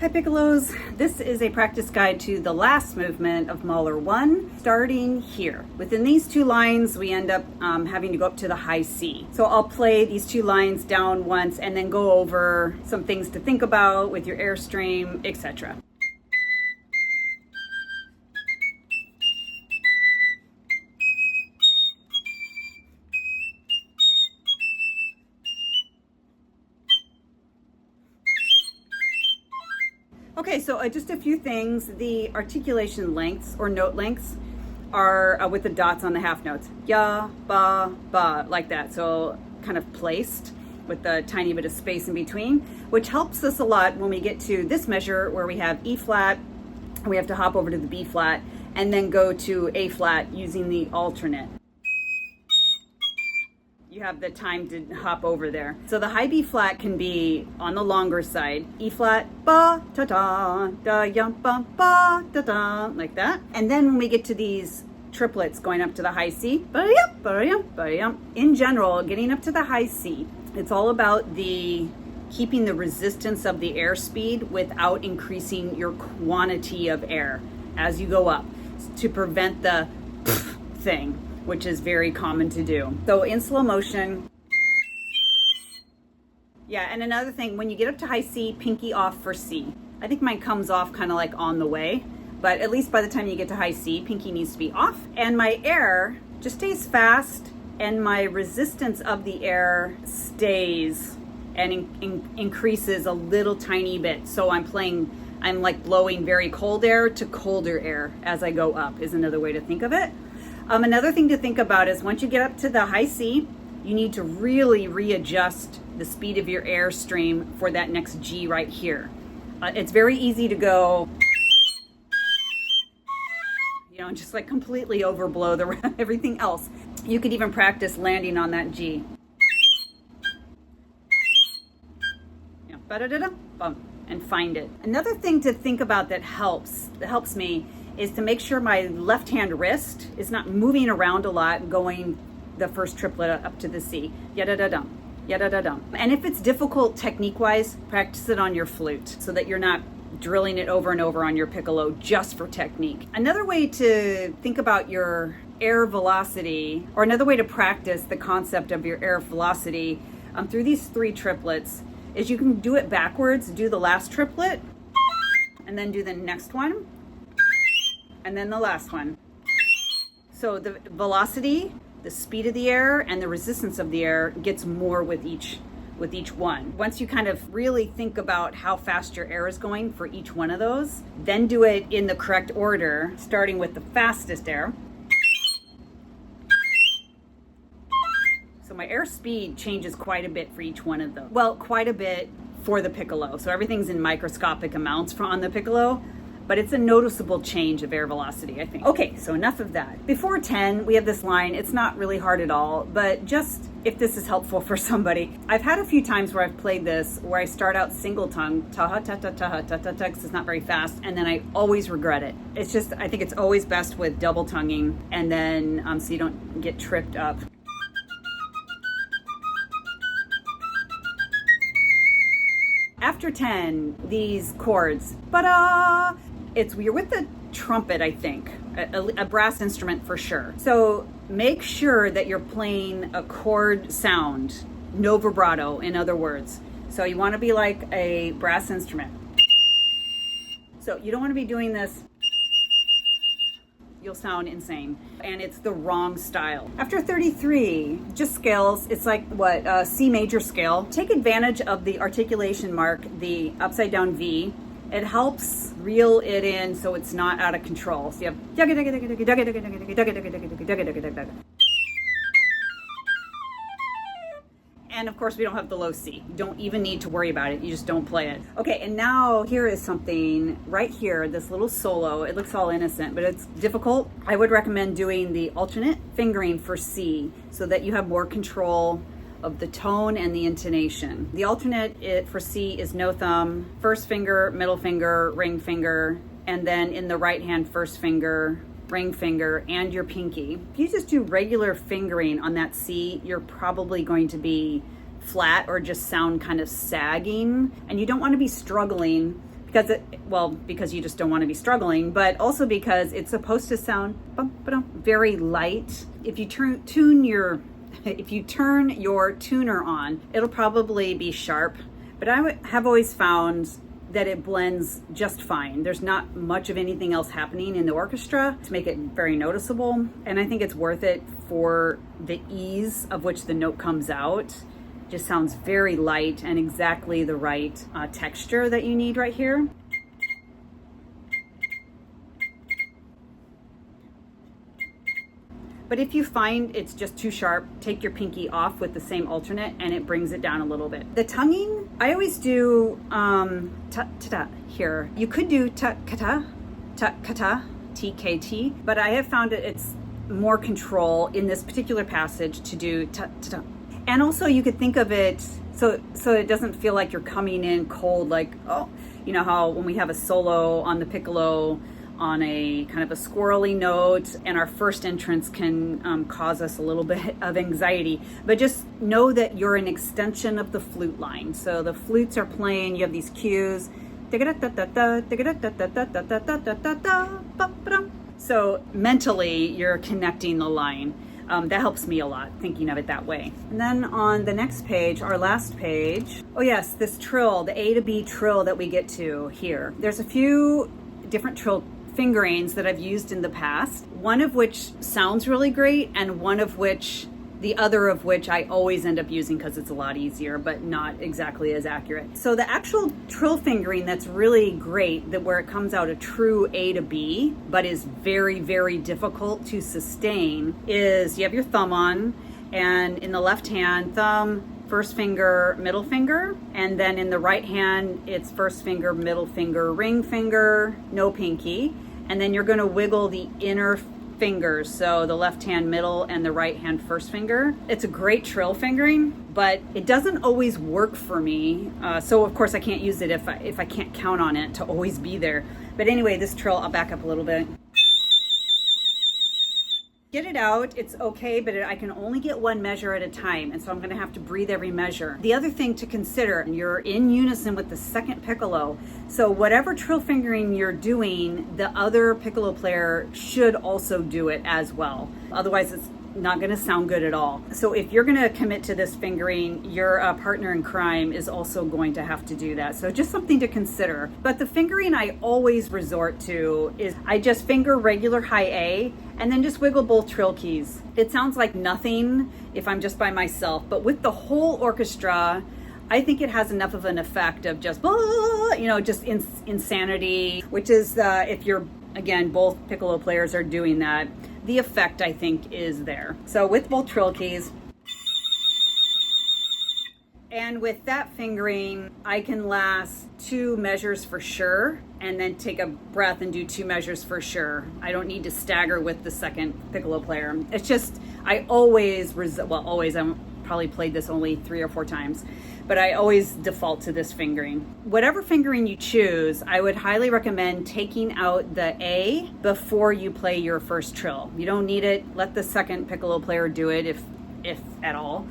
Hi Piccolos, this is a practice guide to the last movement of Mahler 1, starting here. Within these two lines, we end up having to go up to the high C. So I'll play these two lines down once and then go over some things to think about with your airstream, etc. Okay, so just a few things. The articulation lengths or note lengths are with the dots on the half notes. Ya, ba, ba, like that. So kind of placed with a tiny bit of space in between, which helps us a lot when we get to this measure where we have E flat, we have to hop over to the B flat, and then go to A flat using the alternate. You have the time to hop over there. So the high B flat can be on the longer side. E flat, ba, ta da, da, yum, ba, ba, da, da, like that. And then when we get to these triplets going up to the high C, ba, yum, ba, yum, ba, yum. In general, getting up to the high C, it's all about keeping the resistance of the airspeed without increasing your quantity of air as you go up to prevent the thing, which is very common to do. So in slow motion, yeah, and another thing, when you get up to high C, pinky off for C. I think mine comes off kind of like on the way, but at least by the time you get to high C, pinky needs to be off. And my air just stays fast, and my resistance of the air stays and increases a little tiny bit. So I'm like blowing very cold air to colder air as I go up, is another way to think of it. Another thing to think about is once you get up to the high C, you need to really readjust the speed of your airstream for that next G right here. It's very easy to go, just like completely overblow everything else. You could even practice landing on that G. Bum, and find it. Another thing to think about that helps me is to make sure my left hand wrist is not moving around a lot going the first triplet up to the C. Yada-da-dum, yada-da-dum. And if it's difficult technique-wise, practice it on your flute so that you're not drilling it over and over on your piccolo just for technique. Another way to think about your air velocity, or another way to practice the concept of your air velocity through these three triplets, is you can do it backwards. Do the last triplet, and then do the next one, and then the last one. So the velocity, the speed of the air, and the resistance of the air gets more with each one. Once you kind of really think about how fast your air is going for each one of those, then do it in the correct order, starting with the fastest air. So my air speed changes quite a bit for each one of them. Well, quite a bit for the piccolo. So everything's in microscopic amounts on the piccolo, but it's a noticeable change of air velocity, I think. Okay, so enough of that. Before 10, we have this line. It's not really hard at all, but just if this is helpful for somebody. I've had a few times where I've played this, where I start out single tongue, ta-ha, ta-ta, ta-ha, ta-ta, ta, because it's not very fast, and then I always regret it. It's just, I think it's always best with double tonguing, and then so you don't get tripped up. After 10, these chords, ba-da, you're with the trumpet, I think, a brass instrument for sure. So make sure that you're playing a chord sound, no vibrato, in other words. So you want to be like a brass instrument. So you don't want to be doing this. You'll sound insane, and it's the wrong style. After 33, just scales. It's like C major scale. Take advantage of the articulation mark, the upside down V. It helps reel it in so it's not out of control. So you have and of course we don't have the low C. You don't even need to worry about it. You just don't play it. Okay, and now here is something right here, this little solo. It looks all innocent, but it's difficult. I would recommend doing the alternate fingering for C so that you have more control of the tone and the intonation. The alternate for C is no thumb, first finger, middle finger, ring finger, and then in the right hand, first finger, ring finger, and your pinky. If you just do regular fingering on that C, you're probably going to be flat or just sound kind of sagging, and you don't want to be struggling because you just don't want to be struggling, but also because it's supposed to sound very light. If you turn your tuner on, it'll probably be sharp, but I have always found that it blends just fine. There's not much of anything else happening in the orchestra to make it very noticeable, and I think it's worth it for the ease of which the note comes out. Just sounds very light and exactly the right texture that you need right here. But if you find it's just too sharp, take your pinky off with the same alternate and it brings it down a little bit. The tonguing, I always do ta-ta here. You could do ta-kata, T-K-T, but I have found it's more control in this particular passage to do ta-ta. And also you could think of it so it doesn't feel like you're coming in cold, like, oh, you know how when we have a solo on the piccolo on a kind of a squirrely note, and our first entrance can cause us a little bit of anxiety. But just know that you're an extension of the flute line. So the flutes are playing, you have these cues. So mentally, you're connecting the line. That helps me a lot, thinking of it that way. And then on the next page, our last page, oh yes, this trill, the A to B trill that we get to here. There's a few different trill fingerings that I've used in the past, one of which sounds really great, and the other of which I always end up using because it's a lot easier, but not exactly as accurate. So the actual trill fingering that's really great, that where it comes out a true A to B, but is very, very difficult to sustain, is you have your thumb on, and in the left hand, thumb, first finger, middle finger, and then in the right hand, it's first finger, middle finger, ring finger, no pinky, and then you're gonna wiggle the inner fingers, so the left hand middle and the right hand first finger. It's a great trill fingering, but it doesn't always work for me. So of course I can't use it if I can't count on it to always be there. But anyway, this trill, I'll back up a little bit. Get it out, it's okay, but I can only get one measure at a time, and so I'm gonna have to breathe every measure. The other thing to consider, you're in unison with the second piccolo, so whatever trill fingering you're doing, the other piccolo player should also do it as well. Otherwise, it's not gonna sound good at all. So if you're gonna commit to this fingering, your partner in crime is also going to have to do that. So just something to consider. But the fingering I always resort to is I just finger regular high A and then just wiggle both trill keys. It sounds like nothing if I'm just by myself, but with the whole orchestra, I think it has enough of an effect of just, just insanity, which is if you're, again, both piccolo players are doing that, the effect I think is there. So with both trill keys, and with that fingering, I can last 2 measures for sure, and then take a breath and do 2 measures for sure. I don't need to stagger with the second piccolo player. It's just, I always, I've probably played this only 3 or 4 times, but I always default to this fingering. Whatever fingering you choose, I would highly recommend taking out the A before you play your first trill. You don't need it. Let the second piccolo player do it if at all.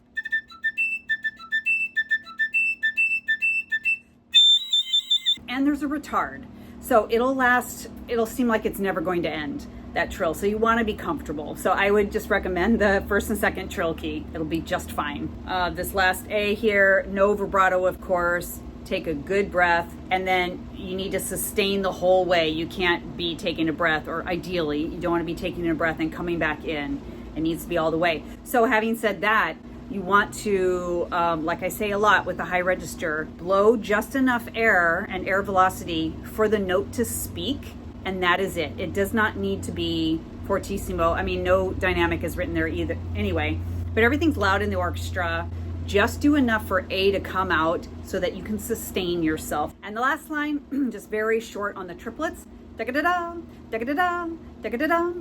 And there's a retard. So it'll seem like it's never going to end, that trill. So you want to be comfortable. So I would just recommend the first and second trill key. It'll be just fine. This last A here, no vibrato, of course. Take a good breath, and then you need to sustain the whole way. You can't be taking a breath, or ideally, you don't want to be taking a breath and coming back in. It needs to be all the way. So having said that, you want to, like I say a lot with the high register, blow just enough air and air velocity for the note to speak, and that is it. It does not need to be fortissimo. I mean, no dynamic is written there either anyway, but everything's loud in the orchestra. Just do enough for A to come out so that you can sustain yourself. And the last line, just very short on the triplets. Da-ga-da-da, da-ga-da-da, da-ga-da-da.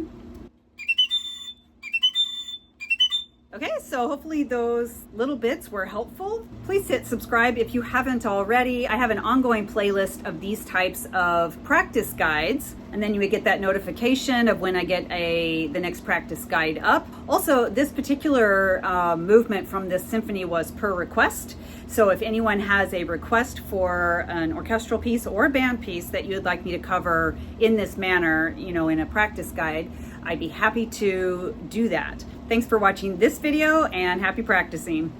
Okay, so hopefully those little bits were helpful. Please hit subscribe if you haven't already. I have an ongoing playlist of these types of practice guides, and then you would get that notification of when I get the next practice guide up. Also, this particular movement from this symphony was per request. So if anyone has a request for an orchestral piece or a band piece that you would like me to cover in this manner, you know, in a practice guide, I'd be happy to do that. Thanks for watching this video and happy practicing.